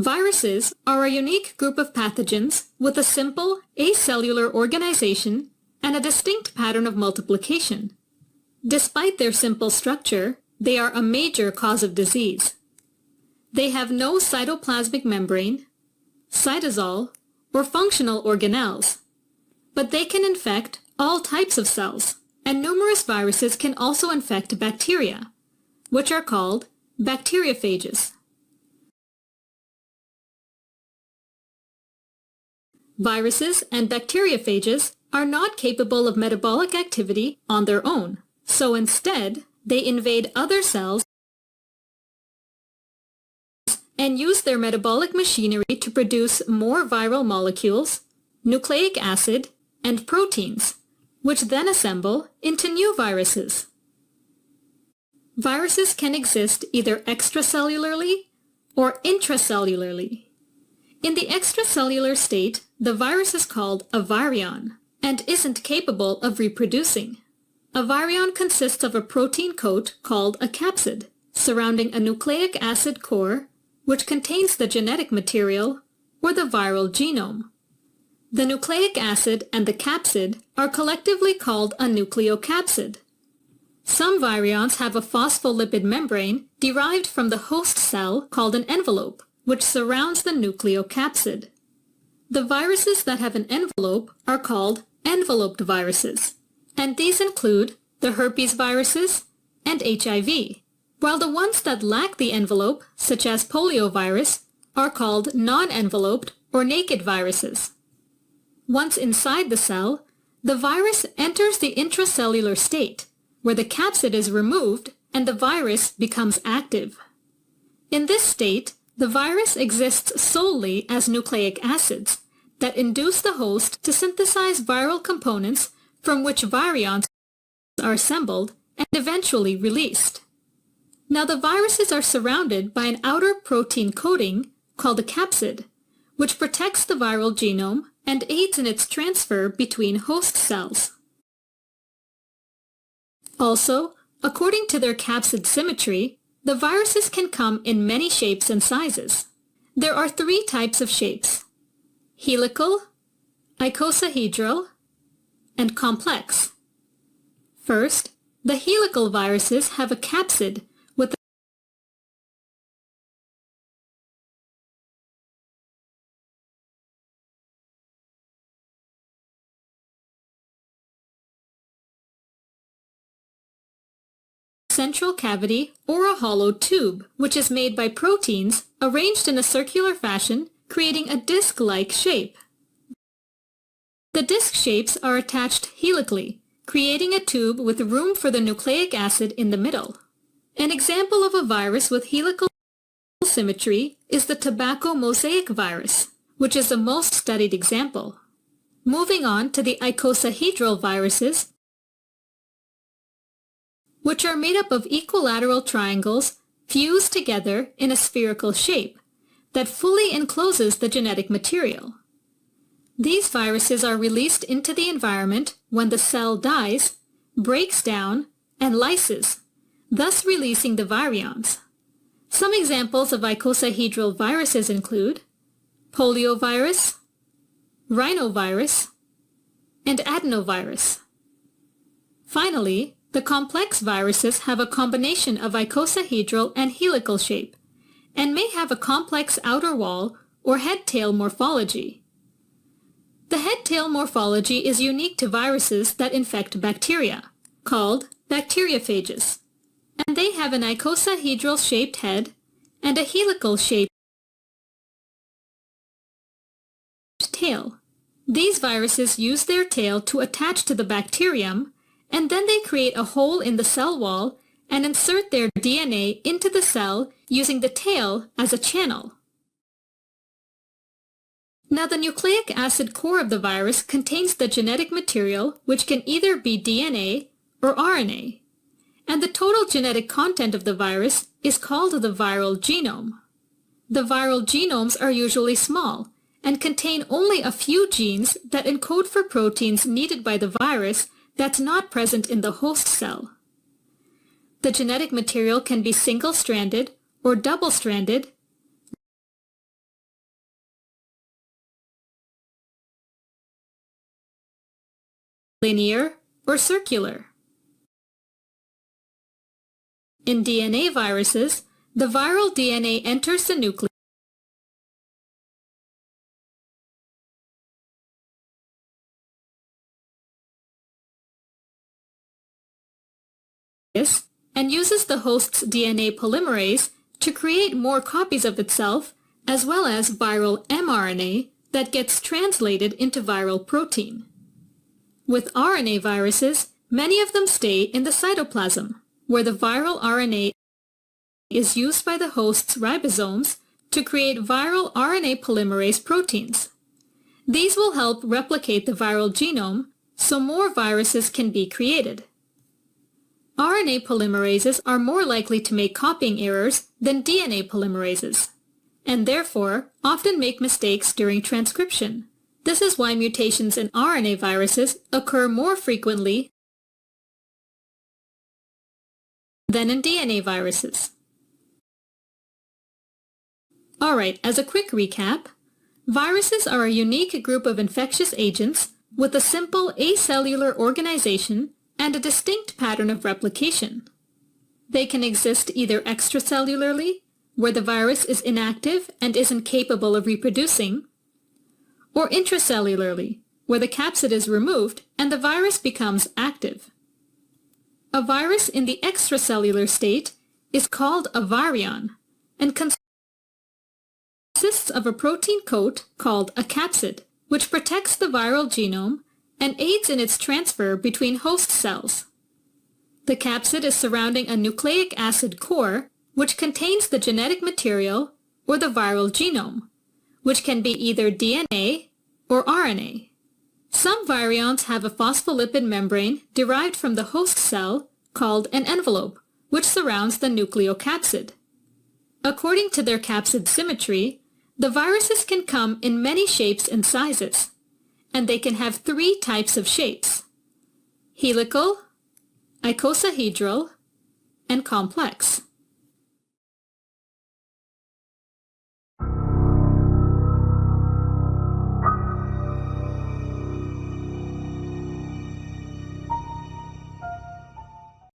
Viruses are a unique group of pathogens with a simple acellular organization and a distinct pattern of multiplication. Despite their simple structure, they are a major cause of disease. They have no cytoplasmic membrane, cytosol, or functional organelles, but they can infect all types of cells, and numerous viruses can also infect bacteria, which are called bacteriophages. Viruses and bacteriophages are not capable of metabolic activity on their own, so instead, they invade other cells and use their metabolic machinery to produce more viral molecules, nucleic acid, and proteins, which then assemble into new viruses. Viruses can exist either extracellularly or intracellularly. In the extracellular state, the virus is called a virion and isn't capable of reproducing. A virion consists of a protein coat called a capsid, surrounding a nucleic acid core which contains the genetic material, or the viral genome. The nucleic acid and the capsid are collectively called a nucleocapsid. Some virions have a phospholipid membrane derived from the host cell called an envelope, which surrounds the nucleocapsid. The viruses that have an envelope are called enveloped viruses, and these include the herpes viruses and HIV, while the ones that lack the envelope, such as poliovirus, are called non-enveloped or naked viruses. Once inside the cell, the virus enters the intracellular state, where the capsid is removed and the virus becomes active. In this state, the virus exists solely as nucleic acids that induce the host to synthesize viral components from which virions are assembled and eventually released. Now the viruses are surrounded by an outer protein coating called a capsid, which protects the viral genome and aids in its transfer between host cells. Also, according to their capsid symmetry, the viruses can come in many shapes and sizes. There are 3 types of shapes: helical, icosahedral, and complex. First, the helical viruses have a capsid with a central cavity or a hollow tube, which is made by proteins arranged in a circular fashion, creating a disc-like shape. The disc shapes are attached helically, creating a tube with room for the nucleic acid in the middle. An example of a virus with helical symmetry is the tobacco mosaic virus, which is the most studied example. Moving on to the icosahedral viruses, which are made up of equilateral triangles fused together in a spherical shape that fully encloses the genetic material. These viruses are released into the environment when the cell dies, breaks down, and lyses, thus releasing the virions. Some examples of icosahedral viruses include poliovirus, rhinovirus, and adenovirus. Finally, the complex viruses have a combination of icosahedral and helical shape, and may have a complex outer wall or head-tail morphology. The head-tail morphology is unique to viruses that infect bacteria, called bacteriophages, and they have an icosahedral-shaped head and a helical-shaped tail. These viruses use their tail to attach to the bacterium, and then they create a hole in the cell wall and insert their DNA into the cell using the tail as a channel. Now the nucleic acid core of the virus contains the genetic material, which can either be DNA or RNA, and the total genetic content of the virus is called the viral genome. The viral genomes are usually small and contain only a few genes that encode for proteins needed by the virus that's not present in the host cell. The genetic material can be single-stranded or double-stranded, linear, or circular. In DNA viruses, the viral DNA enters the nucleus and uses the host's DNA polymerase to create more copies of itself, as well as viral mRNA that gets translated into viral protein. With RNA viruses, many of them stay in the cytoplasm, where the viral RNA is used by the host's ribosomes to create viral RNA polymerase proteins. These will help replicate the viral genome so more viruses can be created. RNA polymerases are more likely to make copying errors than DNA polymerases, and therefore often make mistakes during transcription. This is why mutations in RNA viruses occur more frequently than in DNA viruses. Alright, as a quick recap, viruses are a unique group of infectious agents with a simple acellular organization and a distinct pattern of replication. They can exist either extracellularly, where the virus is inactive and isn't capable of reproducing, or intracellularly, where the capsid is removed and the virus becomes active. A virus in the extracellular state is called a virion and consists of a protein coat called a capsid, which protects the viral genome and aids in its transfer between host cells. The capsid is surrounding a nucleic acid core, which contains the genetic material or the viral genome, which can be either DNA or RNA. Some virions have a phospholipid membrane derived from the host cell called an envelope, which surrounds the nucleocapsid. According to their capsid symmetry, the viruses can come in many shapes and sizes, and they can have 3 types of shapes: helical, icosahedral, and complex.